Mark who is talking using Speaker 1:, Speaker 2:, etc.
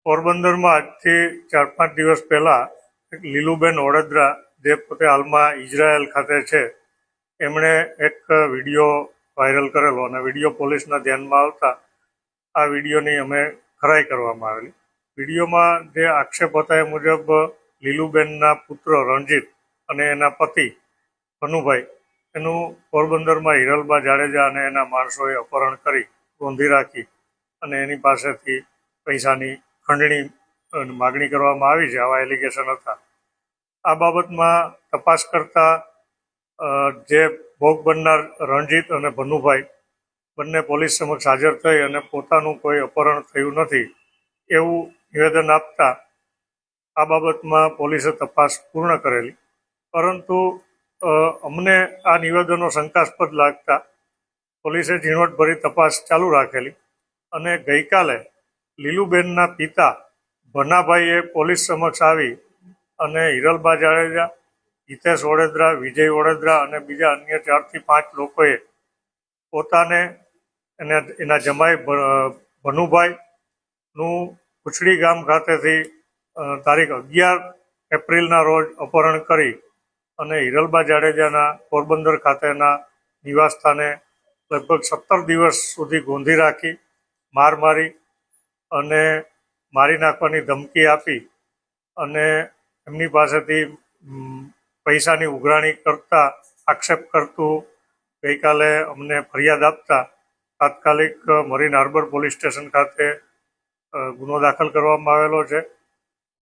Speaker 1: પોરબંદરમાં આજથી 4-5 દિવસ પહેલા એક લીલુબેન ઓડેદરા, જે પોતે હાલમાં ઇઝરાયલ ખાતે છે, એમણે એક વિડીયો વાયરલ કરેલો અને વિડીયો પોલીસના ધ્યાનમાં આવતા આ વિડીયોની અમે ખરાઈ કરવામાં આવેલી. વિડીયોમાં જે આક્ષેપ હતા એ મુજબ લીલુબેનના પુત્ર રણજીત અને એના પતિ ભનુભાઈ એનું પોરબંદરમાં હિરલબા જાડેજા અને એના માણસોએ અપહરણ કરી ગોંધી રાખી અને એની પાસેથી પૈસાની ખંડણી માગણી કરવામાં આવી છે. આવા એલિગેશન હતા. આ બાબતમાં તપાસ કરતા જે ભોગ બનનાર રણજીત અને ભનુભાઈ બંને પોલીસ સમક્ષ હાજર થઈ અને પોતાનું કોઈ અપહરણ થયું નથી એવું નિવેદન આપતા આ બાબતમાં પોલીસે તપાસ પૂર્ણ કરેલી. પરંતુ અમને આ નિવેદનો શંકાસ્પદ લાગતા પોલીસે ઝીણવટભરી તપાસ ચાલુ રાખેલી અને ગઈકાલે લીલુબેનના પિતા ભનાભાઈએ પોલીસ સમક્ષ આવી અને હિરલબા જાડેજા, હિતેશ ઓડેદરા, વિજય ઓડેદરા અને બીજા અન્ય 4 થી 5 લોકોએ પોતાને અને એના જમાઈ ભનુભાઈનું કુચડી ગામ ખાતેથી તારીખ 11 એપ્રિલના રોજ અપહરણ કરી અને હિરલબા જાડેજાના પોરબંદર ખાતેના નિવાસસ્થાને લગભગ 17 દિવસ સુધી ગોંધી રાખી, માર મારી અને મારી નાખવાની ધમકી આપી અને એમની પાસેથી પૈસાની ઉઘરાણી કરતા આક્ષેપ કરતું ગઈકાલે અમને ફરિયાદ આપતા તાત્કાલિક મરીન હાર્બર પોલીસ સ્ટેશન ખાતે ગુનો દાખલ કરવામાં આવેલો છે.